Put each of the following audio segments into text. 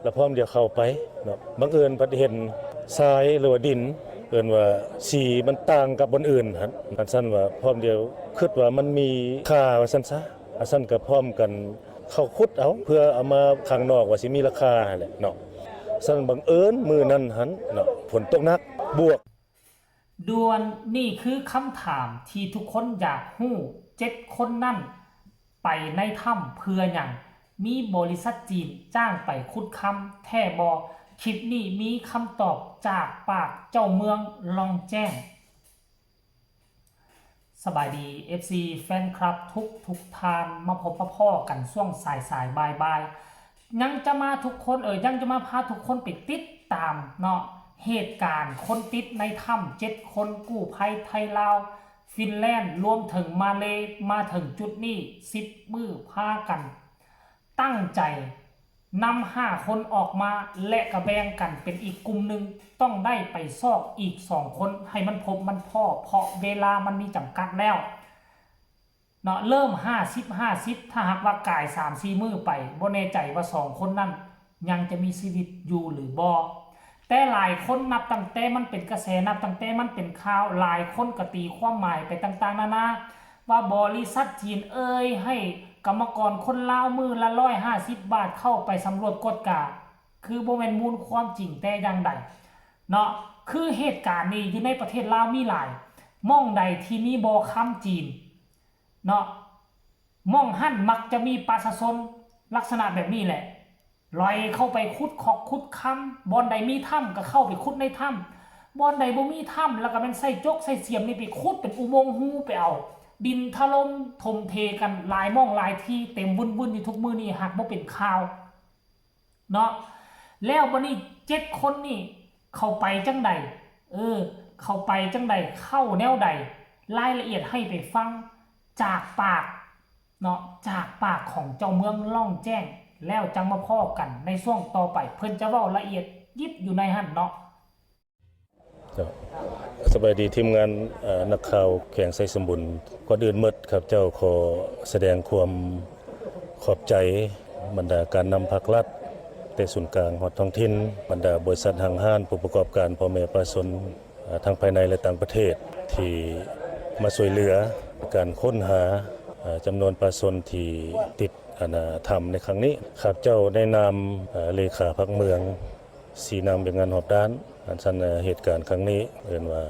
แล้วพร้อมเดี๋ยวเข้าไปเนาะบังเอิญประเห็นทรายหรือว่าดินเอิ้นว่าสีมันต่างกับบนอื่นหั่นอันซั่นว่าพร้อมเดียวคิดว่ามันมีค่าว่าซั่นซะอันซั่นก็พร้อมกันเข้าขุดเอาเพื่อเอามาข้างนอกว่าสิมีราคาหั่นแหละเนาะซั่นบังเอิญมื้อนั้นหั่นเนาะฝนตกหนักบวกด่วนนี่คือคำถามที่ทุกคนอยากรู้7คนนั่นไปในถ้ำเพื่ออย่างมีบริษัทจีนจ้างไปขุดคำแท่บอคลิปนี้มีคำตอบจากปากเจ้าเมืองลองแจ้งสบายดี FC แฟนคลับทุกทานมาพบพ่อกันช่วงสายบ่ายยังจะมาทุกคนยังจะมาพาทุกคนไปติดตามเนาะเหตุการณ์คนติดในถ้ำ7คนกู้ภัยไทยลาวฟินแลนด์รวมถึงมาเลมาถึงจุดนี้10 มื้อพากันตั้งใจนำ5 คนออกมาและกระแบ่งกันเป็นอีกกลุ่มหนึ่งต้องได้ไปซอกอีก2 คนให้มันพบมันพ่อเพราะเวลามันมีจำกัดแล้วเนาะเริ่ม50ถ้าหากว่ากาย 3-4 มื้อไปบ่แน่ใจว่า2 คนนั้นยังจะมีชีวิตอยู่หรือบ่แต่หลายคนนับตั้งแต่มันเป็นกระแสนับตั้งแต่มันเป็นข่าวหลายคนก็ตีความหมายไปต่างๆนานาว่าบริษัทจีนให้กรรมกรคนลาวมือละ150 บาทเข้าไปสำรวจกฎกาคือบ่แม่นมูลความจริงแต่อย่างใดเนาะคือเหตุการณ์นี้อยู่ในประเทศลาวมีหลายม่องใดที่มีบ่อค้ำจีนเนาะม่องหั่นมักจะมีประชาชนลักษณะแบบนี้แหละลอยเข้าไปขุดขอกขุดคำบอนใดมีถ้ำก็เข้าไปขุดในถ้ำบอนใดบ่มีถ้ำแล้วก็เป็นใส่จกใส่เสียมนี่ไปขุดเป็นอุโมงค์ฮูไปเอาดินถล่มถมเทกันหลายม่องหลายที่เต็มวุ่นอยู่ทุกมือนี่หากบ่เป็นข่าวเนาะแล้วบัดนี้7 คนนี่เข้าไปจังใดเข้าไปจังใดเข้าแนวใดรายละเอียดให้ไปฟังจากปากเนาะจากปากของเจ้าเมืองล่องแจ้งแล้วจังมาพ้อกันในช่วงต่อไปเพิ่นจะเว้าละเอียดยิบอยู่ในหั่นเนาะสบายดีทีมงานนักข่าวแข่งไสสมบุญก่อนอื่นหมดครับเจ้าขอแสดงความขอบใจบรรดาการนำภาครัฐแต่ศูนย์กลางฮอดท้องถิ่นบรรดาบริษัทห้างห้านผู้ประกอบการพ่อแม่ประชาชนทั้งภายในและต่างประเทศที่มาช่วยเหลือการค้นหาจำนวนประชาชนที่ติดธรรมในครั้งนี้ข้าพเจ้าได้นามเลขาพรรคเมืองสีนำเป็นงานหอบด้านอันซันเหตุการณ์ครั้งนี้เรียนว่า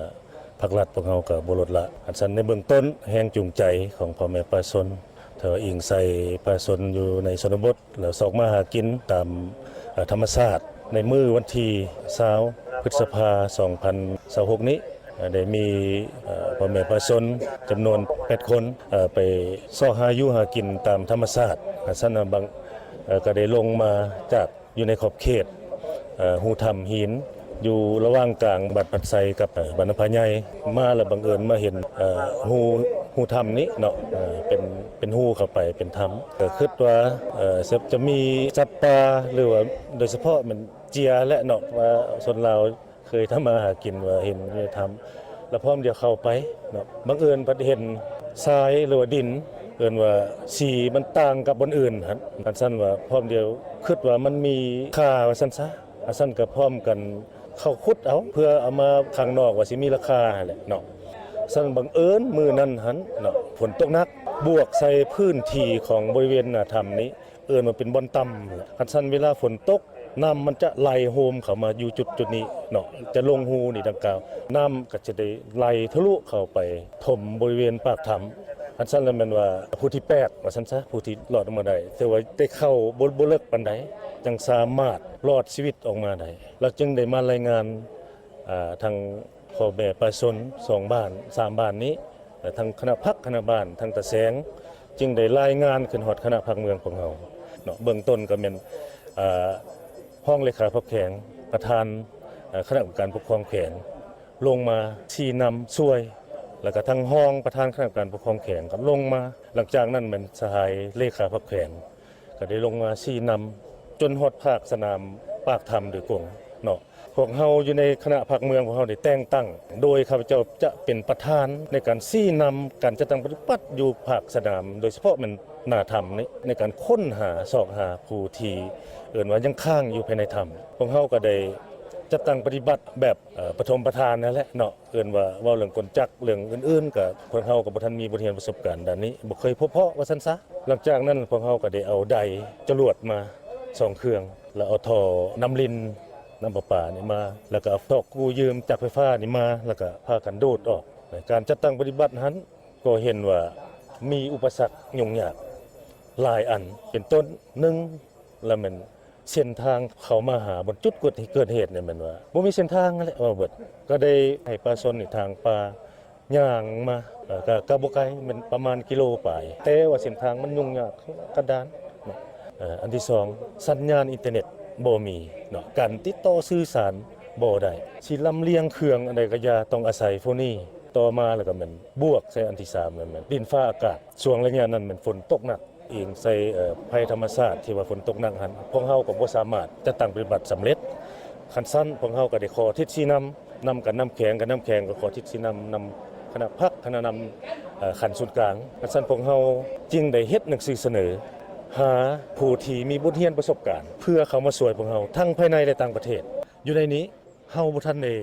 ภาครัฐพวกเราก็บ่ลดละอันซันในเบื้องต้นแห่งจูงใจของพ่อแม่ประชาชนเธออิงใส่ประชาชนอยู่ในชนบทแล้วสอกมาหากินตามธรรมชาติในมื้อวันที่20พฤษภาคม2026นี้ได้มีพ่อแม่ประชาชนจำนวน8 คนไปซอกหาอยู่หากินตามธรรมชาติซั่นบางก็ได้ลงมาจากอยู่ในขอบเขตหูถ้ำหินอยู่ระหว่างกลางบัดปัดไซกับบัดนภาใหญ่มาแล้วบังเอิญมาเห็นหูถ้ำนี้เนาะเป็นหูเข้าไปเป็นถ้ำก็คิดว่าจะมีสัตว์ป่าหรือว่าโดยเฉพาะมันเจียและเนาะว่าชนลาวเคยทำมาหากินว่าเห็นในถ้ำแล้วพร้อมเดี๋ยวเข้าไปเนาะบังเอิญประเห็นทรายหรือว่าดินเอิ้นว่าสีมันต่างกับบนอื่นหั่นอันซั่นว่าพร้อมเดียวคิดว่ามันมีค่าว่าซั่นซะอันซั่นก็พร้อมกันเข้าขุดเอาเพื่อเอามาข้างนอกว่าสิมีราคาหั่นแหละเนาะซั่นบังเอิญมื้อนั้นหั่นเนาะฝนตกหนักบวกใส่พื้นที่ของบริเวณถ้ำนี้เอิ้นว่าเป็นบ่อนต่ำอันซั่นเวลาฝนตกน้ำมันจะไหลโฮมเข้ามาอยู่จุดนี้เนาะจะลงหูนี่ดังกล่าวน้ำก็จะได้ไหลทะลุเข้าไปถมบริเวณปากถ้ำอันซั่นแล้วแม่นว่าผู้ที่8ว่าซั่นซะผู้ที่รอดออกมาได้แต่ว่าได้เข้าบ่เลิกปานใดจังสามารถรอดชีวิตออกมาได้แล้วจึงได้มารายงานทางพ่อแม่ประชาชน2 บ้าน3 บ้านนี้ทางคณะพรรคคณะบ้านทางตะแสงจึงได้รายงานขึ้นฮอดคณะพรรคเมืองของเฮาเนาะเบื้องต้นก็แม่นห้องเลขาพรรคแขวงประธานคณะกรรมการปกครองแขวงลงมาชี้นำช่วยแล้วก็ทั้งห้องประธานคณะกรรมการปกครองแขวงก็ลงมาหลังจากนั้นมันสหายเลขาพรรคแขวงก็ได้ลงมาชี้นำจนฮอดภาคสนามปากถ้ำโดยกง เนาะพวกเฮาอยู่ในคณะผักเมืองของเฮาได้แต่งตั้งโดยข้าพเจ้าจะเป็นประธานในการชี้นำการจัดตั้งปฏิบัติอยู่ภาคสนามโดยเฉพาะมันน่าทำในการค้นหาสอกหาผู้ที่เอิ่นว่ายังค้างอยู่ภายในถ้ำพวกเฮาก็ได้จัดตั้งปฏิบัติแบบปฐมประธานนั่นแหละเนาะเอิ่นว่าเว้าเรื่องกลจักรเรื่องอื่นๆก็พวกเฮาก็บ่ทันมีบทเรียนประสบการณ์ด้านนี้บ่เคยพบเพาะว่าซั่นซะหลังจากนั้นพวกเฮาก็ได้เอาไดจรวดมา2เครื่องแล้วเอาท่อน้ำลินน้ำประปานี่มาแล้วก็เอาท่อกู้ยืมจากไฟฟ้านี่มาแล้วก็พากันโดดออกในการจัดตั้งปฏิบัตินั้นก็เห็นว่ามีอุปสรรคยุ่งยากหลายอันเป็นต้นหนึ่งแล้วมันเส้นทางเขามาหาบนจุดเกิดเหตุเนี่ยมันว่าบ่มีเส้นทางนั่นแหละว่าเบิดก็ได้ให้ประชาชนนี่ทางป่าย่างมาก็บ่ไกลมันประมาณกิโลปลายแต่ว่าเส้นทางมันยุ่งยากกระดานเนาะอันที่สองสัญญาณอินเทอร์เน็ตบ่มีเนาะการติดต่อสื่อสารบ่ได้สิลำเลียงเครื่องอันใดก็อย่าต้องอาศัยพวกนี้ต่อมาแล้วก็มันบวกใส่อันที่3นั่นมันดินฟ้าอากาศช่วงระยะนั้นมันฝนตกหนักเองใส่ภัยธรรมชาติที่ว่าฝนตกหนักหันพวกเฮาก็บ่สามารถจะตั้งปฏิบัติสำเร็จคันสั้นพวกเฮาก็ได้ขอทิศชี้นำกันน้ำแข็งก็ขอทิศชี้นำคณะพักคณะนำขันศูนย์กลางคันสั้นพวกเฮาจึงได้เฮ็ดหนังสือเสนอหาผู้ที่มีบทเรียนประสบการณ์เพื่อเขามาช่วยพวกเฮาทั้งภายในและต่างประเทศอยู่ในนี้เฮาบ่ทันได้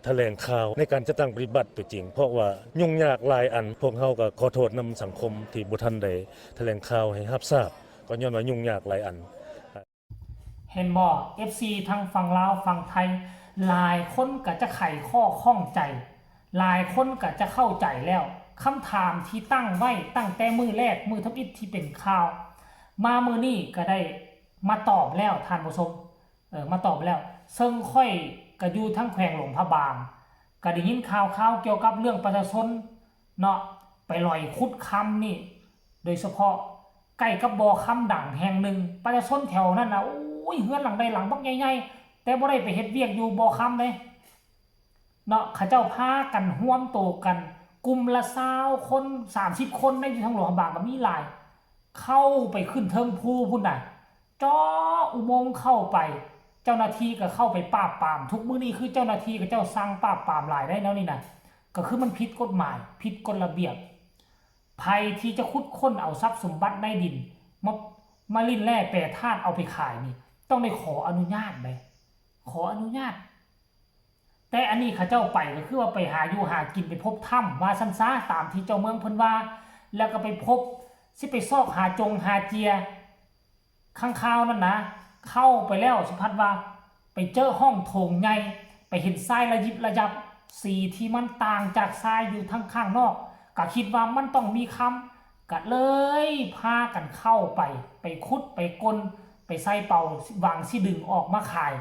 แถลงข่าวในการจัดตั้งปฏิบัติตัวจริงเพราะว่ายุ่งยากหลายอันพวกเฮาก็ขอโทษนำสังคมที่บ่ทันได้แถลงข่าวให้รับทราบก็ย้อนว่ายุ่งยากหลายอันเห็นบ่ FC ทั้งฝั่งลาวฝั่งไทยหลายคนก็จะไขข้อข้องใจหลายคนก็จะเข้าใจแล้วคำถามที่ตั้งไว้ตั้งแต่มือแรกมือทับอิฐที่เป็นข่าวมามือนี้ก็ได้มาตอบแล้วท่านผู้ชมมาตอบแล้วซึ่งค่อยก็อยู่ทั้งแขวงหลวงพระบางก็ได้ยินข่าวเกี่ยวกับเรื่องประชาชนเนาะไปลอยขุดคำนี่โดยเฉพาะใกล้กับบ่อคำดังแห่งหนึ่งประชาชนแถวนั้นนะอุ้ยเฮือนหลังใดหลังบักใหญ่ๆแต่บ่ได้ไปเฮ็ดเวียกอยู่บ่อคำเลยเนาะเขาเจ้าพากันร่วมโตกันกลุ่มละ20คน30คนในทางหลวงพระบางก็มีหลายเข้าไปขึ้นเทิงภูพุ่นน่ะจ่ออุโมงค์เข้าไปเจ้าหน้าที่ก็เข้าไปปราบปรามทุกมื้อนี้คือเจ้าหน้าที่กับเจ้าสั่งปราบปรามหลายได้แล้วนี่นะก็คือมันผิดกฎหมายผิดกฎระเบียบภัยที่จะขุดค้นเอาทรัพย์สมบัติในดินมาลิ้นแร่แปรธาตุเอาไปขายนี่ต้องได้ขออนุญาตไหมขออนุญาตแต่อันนี้ข้าเจ้าไปก็คือว่าไปหาอยู่หากินไปพบถ้ำว่าซันซาตามที่เจ้าเมืองเพิ่นว่าแล้วก็ไปพบสิไปซอกหาจงหาเจียข้างข่าวนั่นนะเข้าไปแล้วสุภัทรว่าไปเจอห้องโถงใหญ่ไปเห็นทรายระยิบระยับสีที่มันต่างจากทรายอยู่ทั้งข้างนอกก็คิดว่ามันต้องมีคำก็เลยพากันเข้าไปขุดไปกลไปใส่เป่าวางสิดึงออกมาขาย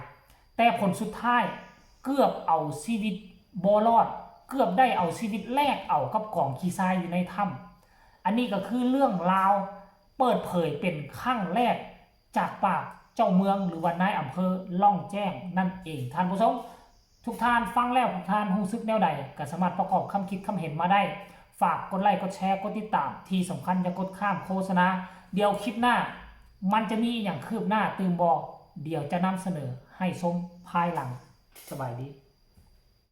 แต่ผลสุดท้ายเกือบเอาชีวิตบ่รอดเกือบได้เอาชีวิตแลกเอากับกองขี้ทรายอยู่ในถ้ำอันนี้ก็คือเรื่องราวเปิดเผยเป็นครั้งแรกจากปากเจ้าเมืองหรือว่านายอำเภอล่องแจ้งนั่นเองท่านผู้ชมทุกท่านฟังแล้วทุกท่านรู้สึกแนวใดก็สามารถประกอบคำคิดคำเห็นมาได้ฝากกดไลค์กดแชร์กดติดตามที่สำคัญอย่ากดข้ามโฆษณาเดี๋ยวคลิปหน้ามันจะมีอย่างคืบหน้าตื่นบอกเดี๋ยวจะนำเสนอให้ชมภายหลังสบายดี